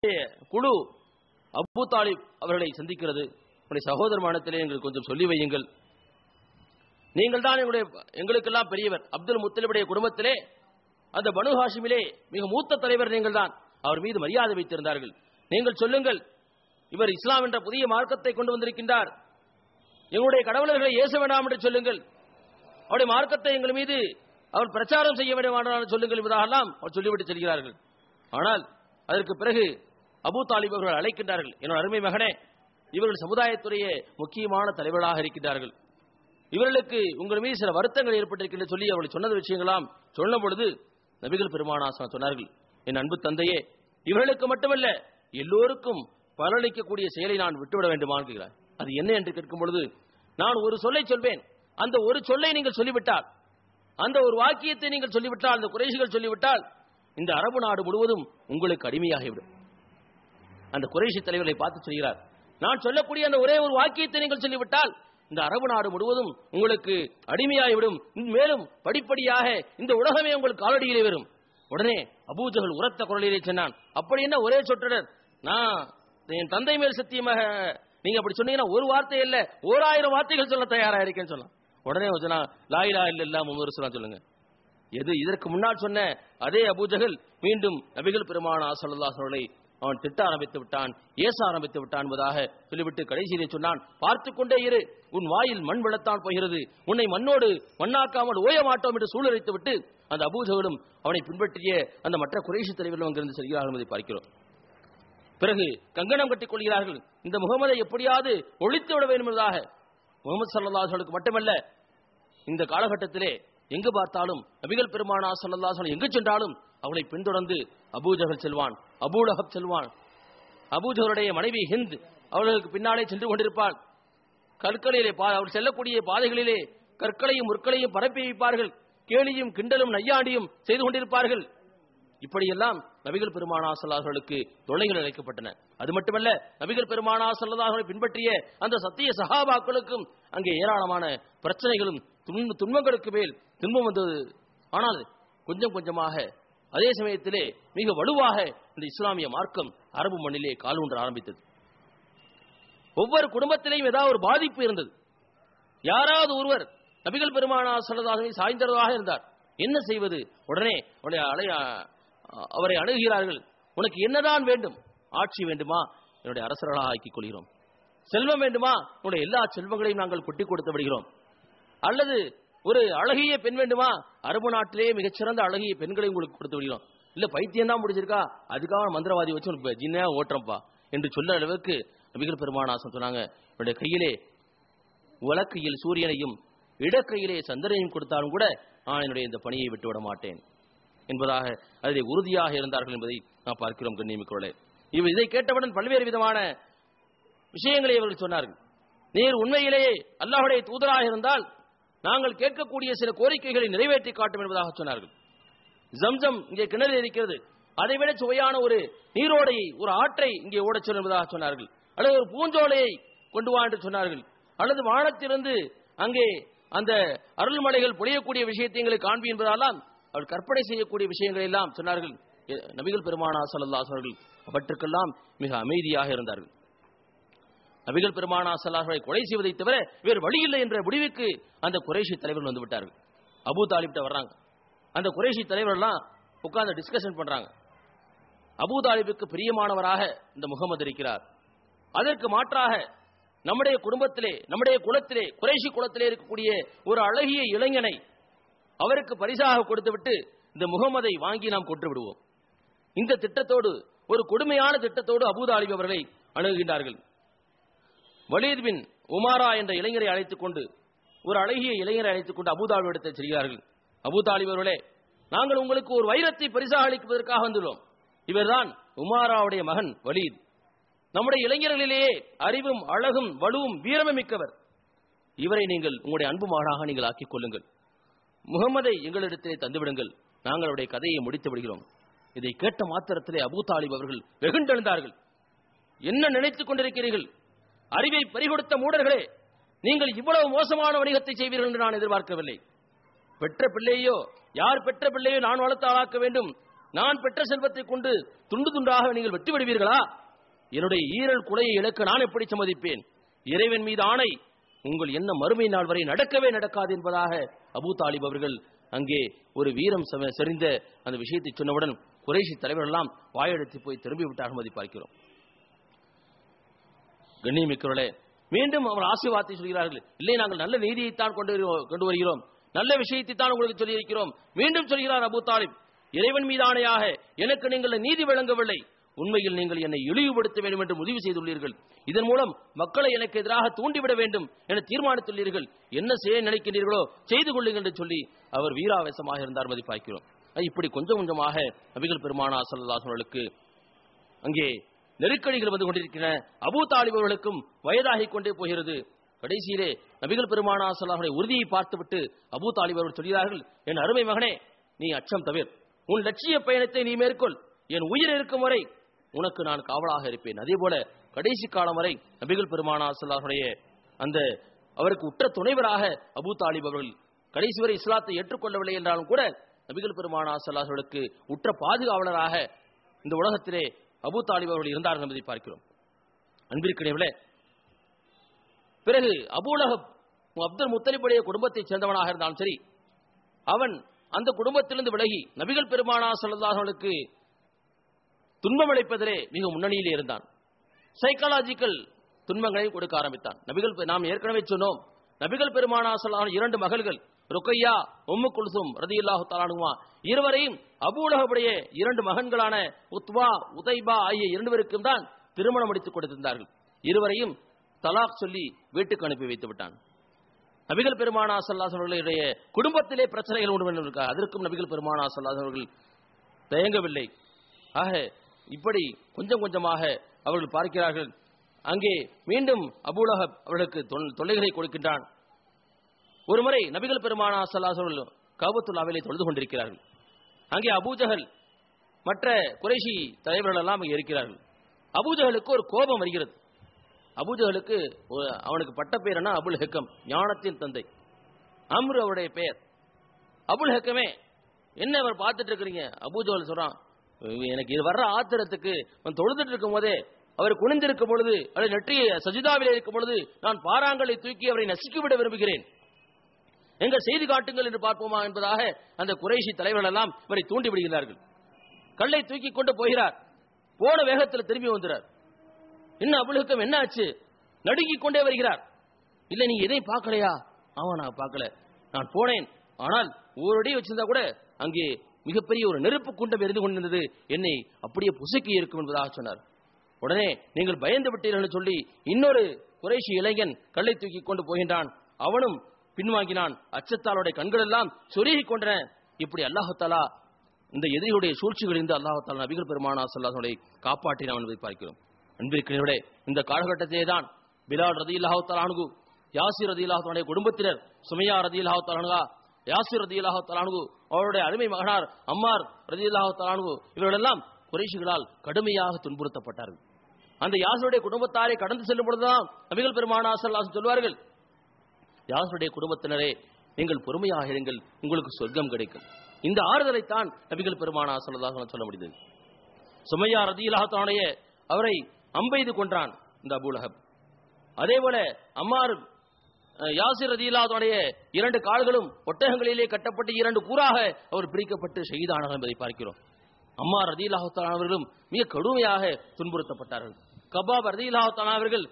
குழு அபூ தாலிப் அவர்களை சந்திக்கிறது. உங்களுடைய சகோதரமானத்திலே எங்களுக்கு கொஞ்சம் சொல்லி வையுங்கள். நீங்கள் தான் எங்களுக்கெல்லாம் பெரியவர். அப்துல் முத்தலிபுடைய குடும்பத்திலே அந்த பனு ஹாஷிமிலே மிக மூத்த தலைவர் நீங்கள் தான். அவர் மீது மரியாதை வைத்திருந்தார்கள். நீங்கள் சொல்லுங்கள், இவர் இஸ்லாம் என்ற புதிய மார்க்கத்தை கொண்டு வந்திருக்கின்றார், எங்களுடைய கடவுளர்களை ஏச வேண்டாம் என்று சொல்லுங்கள், அவருடைய மார்க்கத்தை எங்கள் மீது அவர் பிரச்சாரம் செய்ய வேண்டாம் சொல்லுங்கள் என்பதாகலாம் அவர் சொல்லிவிட்டு செல்கிறார்கள். ஆனால் அதற்கு பிறகு அபூ தாலிப் அவர்கள் அழைக்கின்றார்கள், என்னோட அருமை மகனே, இவர்கள் சமுதாயத்துடைய முக்கியமான தலைவர்களாக இருக்கின்றார்கள், இவர்களுக்கு உங்கள் மீது சில வருத்தங்கள் ஏற்பட்டிருக்கின்ற சொல்லி அவர்கள் சொன்னது விஷயங்களாம் சொன்ன பொழுது நபிகள் பெருமானார் சொன்னார்கள், என் அன்பு தந்தையே, இவர்களுக்கு மட்டுமல்ல எல்லோருக்கும் பலனளிக்கக்கூடிய செயலை நான் விட்டுவிட வேண்டுமா கேட்கிறார். அது என்ன என்று கேட்கும் பொழுது, நான் ஒரு சொல்லை சொல்வேன், அந்த ஒரு சொல்லை நீங்கள் சொல்லிவிட்டால், அந்த ஒரு வாக்கியத்தை நீங்கள் சொல்லிவிட்டால், அந்த குறைஷிகள் சொல்லிவிட்டால், இந்த அரபு நாடு முழுவதும் உங்களுக்கு அடிமையாகிவிடும். அந்த குறைஷி தலைவர்களை பார்த்து சொல்கிறார், நான் சொல்லக்கூடிய அந்த ஒரே ஒரு வாக்கியத்தை நீங்கள் சொல்லிவிட்டால் இந்த அரபு நாடு முழுவதும் உங்களுக்கு அடிமையாகிவிடும், மேலும் படிப்படியாக இந்த உலகமே உங்களுக்கு காலடியிலே வரும். உடனே அபூஜஹல் உரத்த குரலிலே சொன்னான், அப்படி என்ன ஒரே சொற்றொடர், நான் என் தந்தை மேல் சத்தியமாக நீங்க அப்படி சொன்னீங்கன்னா ஒரு வார்த்தை இல்ல 1000 வார்த்தைகள் சொல்ல தயாரா இருக்கேன்னு சொன்னான். உடனே சொன்னா, லா இலாஹா இல்லல்லாஹ் முஹம்மது ரசூலுல்லாஹ் சொல்லுங்க. எது இதற்கு முன்னால் சொன்ன அதே அபூஜஹல் மீண்டும் நபிகள் பெருமானார் ஸல்லல்லாஹு அலைஹி வஸல்லம் அவன் திட்ட ஆரம்பித்து விட்டான், ஏச ஆரம்பித்து விட்டான் என்பதாக சொல்லிவிட்டு கடைசியிலே சொன்னான், பார்த்து கொண்டே இரு, உன் வாயில் மண் விழத்தான் போகிறது, உன்னை மண்ணோடு மண்ணாக்காமல் ஓய மாட்டோம் என்று சூழலைத்து விட்டு அந்த அபூஜஹலும் அவனை பின்பற்றிய அந்த மற்ற குறைஷி தலைவர்களும் அங்கிருந்து செல்கிறார்கள் என்பதை பார்க்கிறோம். பிறகு கங்கணம் கட்டிக் கொள்கிறார்கள், இந்த முகமதை எப்படியாவது ஒழித்து விட வேண்டும் என்பதாக. முகமது ஸல்லல்லாஹு அலைஹி வஸல்லம் மட்டுமல்ல, இந்த காலகட்டத்திலே எங்கு பார்த்தாலும் நபிகள் பெருமானார் ஸல்லல்லாஹு அலைஹி வஸல்லம் எங்கு சென்றாலும் அவளை பின்தொடர்ந்து அபூஜஹல் செல்வான், அபூ லஹப் செல்வான். அபூஜஹலுடைய மனைவி ஹிந்த் அவர்களுக்கு பின்னாலே சென்று கொண்டிருப்பாள். கற்களிலே அவர் செல்லக்கூடிய பாதைகளிலே கற்களையும் முற்களையும் பரப்பி வைப்பார்கள், கேலியும் கிண்டலும் நையாண்டியும் செய்து கொண்டிருப்பார்கள். இப்படியெல்லாம் நபிகள் பெருமானார் ஸல்லல்லாஹு அலைஹி வஸல்லுக்கு தொல்லைகள் இழைக்கப்பட்டன. அது மட்டுமல்ல, நபிகள் பெருமானார் ஸல்லல்லாஹு அலைஹி வஸல்லம் பின்பற்றிய அந்த சத்திய சஹாபாக்களுக்கும் அங்கே ஏராளமான பிரச்சனைகளும் துன்பங்களுக்கு மேல் துன்பம் வந்தது. ஆனால் கொஞ்சம் கொஞ்சமாக அதே சமயத்திலே மிக வலுவாக இந்த இஸ்லாமிய மார்க்கம் அரபு மண்ணிலே கால் ஊன்ற ஆரம்பித்தது. ஒவ்வொரு குடும்பத்திலேயும் ஏதாவது ஒரு பாதிப்பு இருந்தது. யாராவது ஒருவர் நபிகள் பெருமானார் ஸல்லல்லாஹு அலைஹி வஸல்லம் சாய்ந்ததாக இருந்தார். என்ன செய்வது? உடனே அவரை அணுகிறார்கள். உனக்கு என்னதான் வேண்டும்? ஆட்சி வேண்டுமா? என்னுடைய அரசர்களாக ஆக்கிக் கொள்கிறோம். செல்வம் வேண்டுமா? உன்னுடைய எல்லா செல்வங்களையும் நாங்கள் கொட்டி கொடுத்து விடுகிறோம். அல்லது ஒரு அழகிய பெண் வேண்டுமா? அரபு நாட்டிலே மிகச்சிறந்த அழகிய பெண்களை உங்களுக்கு கொடுத்து விடுகிறோம். இல்ல பைத்தியம் தான் முடிச்சிருக்கா, அதுக்காக மந்திரவாதி வச்சு உனக்கு ஜின்னா ஓட்டுறப்பா என்று சொல்ல அளவுக்கு நபிகள் பெருமானார் சொன்னாங்க, என்னுடைய கையிலே வலக்கையில் சூரியனையும் இடக்கையிலே சந்திரனையும் கொடுத்தாலும் கூட நான் என்னுடைய இந்த பணியை விட்டுவிட மாட்டேன் என்பதாக அதிலே உறுதியாக இருந்தார்கள் என்பதை நாம் பார்க்கிறோம். கண்ணியமிக்கவர்களே, இதை கேட்டவுடன் பல்வேறு விதமான விஷயங்களை அவர்கள் சொன்னார்கள். நீர் உண்மையிலேயே அல்லாஹ்வுடைய தூதராக இருந்தால் நாங்கள் கேட்கக்கூடிய சில கோரிக்கைகளை நிறைவேற்றி காட்டும் என்பதாக சொன்னார்கள். ஜம்சம் இங்கே கிணறு இருக்கிறது, அதைவிட சுவையான ஒரு நீரோடையை, ஒரு ஆற்றை இங்கே ஓடச் சொல் என்பதாக சொன்னார்கள். அல்லது ஒரு பூஞ்சோலையை கொண்டு வா என்று சொன்னார்கள். அல்லது வானத்திலிருந்து அங்கே அந்த அருள்மலைகள் பொழியக்கூடிய விஷயத்தை எங்களுக்கு காண்பி என்பதாலாம் அவர் கற்பனை செய்யக்கூடிய விஷயங்கள் எல்லாம் சொன்னார்கள். நபிகள் பெருமானார் ஸல்லல்லாஹு அலைஹி வஸல்லம் அவற்றுக்கெல்லாம் மிக அமைதியாக இருந்தார்கள். நபிகள் பெருமானார் ஸல்லல்லாஹு அலைஹி வஸல்லம் கொலை செய்வதை தவிர வேறு வழி இல்லை என்ற முடிவுக்கு அந்த குறைஷி தலைவர்கள் வந்து விட்டார்கள். அபூ தாலிப்ட்ட வர்றாங்க. அந்த குறைஷி தலைவர்கள்லாம் உட்கார்ந்து டிஸ்கஷன் பண்றாங்க. அபூ தாலிபுக்கு பிரியமானவராக இந்த முகமது இருக்கிறார். அதற்கு மாற்றாக நம்முடைய குடும்பத்திலே, நம்முடைய குலத்திலே, குறைஷி குலத்திலே இருக்கக்கூடிய ஒரு அழகிய இளைஞனை அவருக்கு பரிசாக கொடுத்துவிட்டு இந்த முகமதை வாங்கி நாம் கொன்று விடுவோம். இந்த திட்டத்தோடு, ஒரு கொடுமையான திட்டத்தோடு அபூ தாலிப் அவர்களை அணுகுகின்றார்கள். வலீத் பின் உமாரா என்ற இளைஞரை அழைத்துக் கொண்டு, ஒரு அழகிய இளைஞரை அழைத்துக் கொண்டு அபூ தாலிப் இடத்தில் செல்கிறார்கள். அபூ தாலிப் அவர்களே, நாங்கள் உங்களுக்கு ஒரு வைரத்தை பரிசாக அளிப்பதற்காக வந்துள்ளோம். இவர்தான் உமாராவுடைய மகன் வலீத். நம்முடைய இளைஞர்களிலேயே அறிவும் அழகும் வலுவும் வீரமும் மிக்கவர். இவரை நீங்கள் உங்களுடைய அன்பு மகனாக நீங்கள் ஆக்கிக் கொள்ளுங்கள். முகமதை எங்களிடத்திலே தந்துவிடுங்கள், நாங்கள் அவருடைய கதையை முடித்து விடுகிறோம். இதை கேட்ட மாத்திரத்திலே அபூ தாலிப் அவர்கள் வெகுண்டெழுந்தார்கள். என்ன நினைத்துக் கொண்டிருக்கிறீர்கள்? அறிவை பறிகொடுத்த மூடர்களே, நீங்கள் இவ்வளவு மோசமான வணிகத்தை செய்வீர்கள் என்று நான் எதிர்பார்க்கவில்லை. பெற்ற பிள்ளையோ, யார் பெற்ற பிள்ளையோ நான் வளர்த்து ஆளாக்க வேண்டும், நான் பெற்ற செல்வத்தை கொண்டு துண்டு துண்டாக நீங்கள் வெட்டி விடுவீர்களா? என்னுடைய ஈரல் குலையை இழக்க நான் எப்படி சம்மதிப்பேன்? இறைவன் மீது ஆணை, உங்கள் என்ன மறுமை நாள் வரை நடக்கவே நடக்காது என்பதாக அபூ தாலிப் அவர்கள் அங்கே ஒரு வீரம் செறிந்த அந்த விஷயத்தை சொன்னவுடன் குறைஷி தலைவர்கள் எல்லாம் வாயெடுத்து போய் திரும்பி விட்டார்கள் என்பதை பார்க்கிறோம். கண்ணியமிக்கவர்களே, மீண்டும் அவர் ஆசீர்வாதத்தை சொல்கிறார்கள். இல்லை, நாங்கள் நல்ல நீதியைத்தான் கொண்டு வருகிறோம், நல்ல விஷயத்தை தான் உங்களுக்கு சொல்லியிருக்கிறோம். மீண்டும் சொல்கிறார் அபூ தாலிப், இறைவன் மீது ஆணையாக எனக்கு நீங்கள் நீதி வழங்கவில்லை, உண்மையில் நீங்கள் என்னை இழிவுபடுத்த வேண்டும் என்று முடிவு செய்துள்ளீர்கள். இதன் மூலம் மக்களை எனக்கு எதிராக தூண்டிவிட வேண்டும் என தீர்மானித்துள்ளீர்கள். என்ன செய்ய நினைக்கிறீர்களோ செய்து கொள்ளுங்கள் என்று சொல்லி அவர் வீராவேசமாக இருந்தார் என்பதை பார்க்கிறோம். இப்படி கொஞ்சம் கொஞ்சமாக நபிகள் பெருமானார் ஸல்லல்லாஹு அலைஹி வஸல்லுக்கு அங்கே நெருக்கடிகள் வந்து கொண்டிருக்கின்றன. அபூ தாலிப் அவர்களுக்கும் வயதாகிக் கொண்டே போகிறது. கடைசியிலே நபிகள் பெருமானார் ஸல்லல்லாஹு அலைஹி வஸல்லம் உறுதியை பார்த்துவிட்டு அபூ தாலிப் அவர்கள் சொல்கிறார்கள், என் அருமை மகனே, நீ அச்சம் தவிர், உன் லட்சிய பயணத்தை நீ மேற்கொள், என் உயிர் இருக்கும் வரை உனக்கு நான் காவலாக இருப்பேன். அதே போல கடைசி காலம் வரை நபிகள் பெருமானார் ஸல்லல்லாஹு அலைஹி வஸல்லம் அந்த அவருக்கு உற்ற துணைவராக அபூ தாலிப் அவர்கள் கடைசி வரை இஸ்லாத்தை ஏற்றுக்கொள்ளவில்லை என்றாலும் கூட நபிகள் பெருமானார் ஸல்லல்லாஹு அலைஹி வஸல்லுக்கு உற்ற பாதுகாவலராக இந்த உலகத்திலே அபூ தாலிப் அவர்கள் இருந்தார்கள் என்பதை பார்க்கிறோம். அன்பிற்கிடையே பிறகு அபூ லஹப் அப்துல் முத்தலிபுடைய குடும்பத்தைச் சேர்ந்தவனாக இருந்தாலும் சரி, அவன் அந்த குடும்பத்திலிருந்து விலகி நபிகள் பெருமானார் ஸல்லல்லாஹு அலைஹி வஸல்லுக்கு துன்பம் அளிப்பதிலே மிக முன்னணியிலே இருந்தான். சைக்காலஜிக்கல் துன்பங்களை கொடுக்க ஆரம்பித்தான். நாம் ஏற்கனவே சொன்னோம், நபிகள் பெருமானார் ஸல்லல்லாஹு அலைஹி வஸல்லம் இரண்டு மகள்கள் ருக்கையா, உம்மு குல்சும் ரலியல்லாஹு தஆலா அன்ஹுமா இருவரையும் அபூ லஹபுடைய இரண்டு மகன்களான உத்வா, உதைபா ஆகிய இரண்டுவருக்கும் தான் திருமணம் முடித்துக் கொடுத்திருந்தார்கள். இருவரையும் தலாக் சொல்லி வீட்டுக்கு அனுப்பி வைத்து விட்டான். நபிகள் பெருமானார் ஸல்லல்லாஹு அலைஹி வஸல்லம் அவர்களுடைய குடும்பத்திலே பிரச்சனைகள் உண்டு இருக்கா, அதற்கும் நபிகள் பெருமானார் ஸல்லல்லாஹு அலைஹி வஸல்லம் அவர்கள் தயங்கவில்லை. ஆக இப்படி கொஞ்சம் கொஞ்சமாக அவர்கள் பார்க்கிறார்கள். அங்கே மீண்டும் அபூ லஹப் அவர்களுக்கு தொல்லைகளை கொடுக்கின்றான். ஒருமுறை நபிகள் பெருமானார் ஸல்லல்லாஹு அலைஹி வஸல்லம் கஅபத்துல்லாஹ்விலே தொழுது கொண்டிருக்கிறார்கள். அங்கே அபூஜஹல் மற்ற குறைஷி தலைவர்கள் எல்லாம் அங்கே இருக்கிறார்கள். அபூஜஹலுக்கு ஒரு கோபம் வருகிறது. அபூஜஹலுக்கு அவனுக்கு பட்ட பேர் என்ன? அபுல் ஹக்கம், ஞானத்தின் தந்தை. அம்ரு அவருடைய பெயர். அபுல் ஹக்கமே, என்ன அவர் பார்த்துட்டு இருக்கிறீங்க? அபூஜஹல் சொல்றான், எனக்கு இது வர்ற ஆத்திரத்துக்கு தொழுதுட்டு இருக்கும் போதே அவர் குனிந்திருக்கும் பொழுது அல்லது நெற்றிய சஜிதாவிலே இருக்கும் பொழுது நான் பாறாங்களை தூக்கி அவரை நசுக்கிவிட விரும்புகிறேன். எங்க செய்தி காட்டுங்கள் என்று பார்ப்போமா என்பதாக அந்த குறைஷி தலைவர்கள் எல்லாம் இவரை தூண்டி விடுகிறார்கள். கல்லை தூக்கி கொண்டு போகிறார். போன வேகத்தில் திரும்பி வந்துறார். என்ன அபுல் என்ன ஆச்சு? நடுங்கிக் கொண்டே வருகிறார். இல்ல, நீ எதை பார்க்கலையா? அவன் நான் பார்க்கல, நான் போனேன், ஆனால் ஓரடி வச்சிருந்தா கூட அங்கே மிகப்பெரிய ஒரு நெருப்பு குண்டம் எரிந்து கொண்டிருந்தது, என்னை அப்படியே புசுக்கி இருக்கும் என்பதாக சொன்னார். உடனே நீங்கள் பயந்து விட்டீர்கள் என்று சொல்லி இன்னொரு குறைஷி இளைஞன் கல்லை தூக்கி கொண்டு போகின்றான். அவனும் பின்வாங்கினான். அச்சத்தாளுடைய கண்கள் எல்லாம் சொருகிக் கொண்டன. இப்படி அல்லாஹ் தஆலா இந்த எதிரியுடைய சூழ்ச்சிகளிலிருந்து அல்லாஹ் தஆலா நபிகள் பெருமானார் ஸல்லல்லாஹு அலைஹி வஸல்லம் காப்பாற்றினான் என்பதை பார்க்கிறோம். அன்பிற்கினியவர்களே, இந்த காலகட்டத்திலே தான் பிலால் ரலியல்லாஹு தஆலா அன்ஹு, யாசிர் ரலியல்லாஹு தஆலா குடும்பத்தினர், சுமையா ரலியல்லாஹு தஆலா அன்ஹா, யாசிர் ரலியல்லாஹு தஆலா அன்ஹு அவருடைய அருமை மகனார் அம்மார் ரலியல்லாஹு தஆலா அன்ஹு இவர்களெல்லாம் குறைஷிகளால் கடுமையாக துன்புறுத்தப்பட்டார்கள். அந்த யாசிருடைய குடும்பத்தாரை கடந்து செல்லும் பொழுதுதான் நபிகள் பெருமானார் ஸல்லல்லாஹு அலைஹி வஸல்லம் சொல்வார்கள், யாசிருடைய குடும்பத்தினரே, நீங்கள் பொறுமையாக இருங்கள், உங்களுக்கு சொர்க்கம் கிடைக்கும். இந்த ஆறுதலைத்தான் நபிகள் பெருமானார் ஸல்லல்லாஹு அலைஹி வஸல்லம் சொல்ல முடிந்தது. சுமையா ரலியல்லாஹு தஆலா அவரை அம்பெய்து கொன்றான் இந்த அபூ லஹப். அதேபோல அம்மார் யாசிர் ரலியல்லாஹு தஆலா இரண்டு கால்களும் ஒட்டகங்களிலே கட்டப்பட்டு இரண்டு கூறாக அவர் பிரிக்கப்பட்டு ஷஹீதானார் என்பதை பார்க்கிறோம். அம்மார் ரலியல்லாஹு தஆலா அவர்களும் மிக கடுமையாக துன்புறுத்தப்பட்டார்கள். கபாப் ரலியல்லாஹு தஆலா அவர்கள்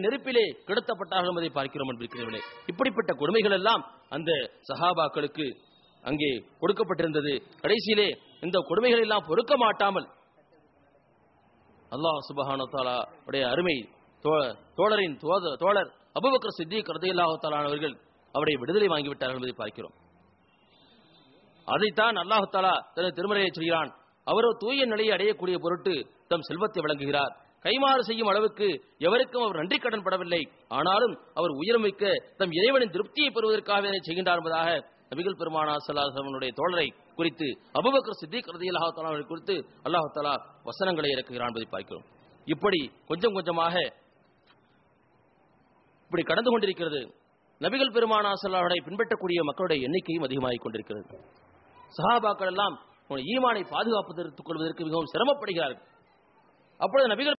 நெருப்பிலே கிடத்தப்பட்டார்கள் என்பதை பார்க்கிறோம். என்பதே இப்படிப்பட்ட கொடுமைகள் எல்லாம் அந்த சஹாபாக்களுக்கு அங்கே கொடுக்கப்பட்டிருந்தது. கடைசியிலே இந்த கொடுமைகள் எல்லாம் பொறுக்க மாட்டாமல் அல்லாஹ் சுப்ஹானஹு வ தஆலா உடைய அருமை தோழரின் தோழர் அபூபக்கர் சித்திக் ரலியல்லாஹு தஆலா அவர்கள் அவரை விடுதலை வாங்கிவிட்டார்கள் என்பதை பார்க்கிறோம். அதைத்தான் அல்லாஹ் தஆலா தனது திருமறையை சொல்கிறான், அவரோ தூய நிலையை அடையக்கூடிய பொருட்டு தம் செல்வத்தை வழங்குகிறார். கைமாறு செய்யும் அளவுக்கு எவருக்கும் அவர் நன்றி கடன் படவில்லை. ஆனாலும் அவர் உயர்மிக்க தம் இறைவனின் திருப்தியை பெறுவதற்காக செய்கின்றார் என்பதாக நபிகள் பெருமானார் ஸல்லல்லாஹு அலைஹி வஸல்லம் தோழரை குறித்து, அபூபக்கர் சித்திக் ரலியல்லாஹு தஆலா அவர்கள் குறித்து அல்லாஹ் தஆலா வசனங்களை இறக்குகிறான் என்பதை பார்க்கிறோம். இப்படி கொஞ்சம் கொஞ்சமாக இப்படி கடந்து கொண்டிருக்கிறது. நபிகள் பெருமானார் ஸல்லல்லாஹு அலைஹி வஸல்லம் பின்பற்றக்கூடிய மக்களுடைய எண்ணிக்கையும் அதிகமாகிக் கொண்டிருக்கிறது. சஹாபாக்கள் எல்லாம் ஈமானை பாதுகாப்பதற்கு கொள்வதற்கு மிகவும் சிரமப்படுகிறார்கள். அப்பொழுது நபிகள்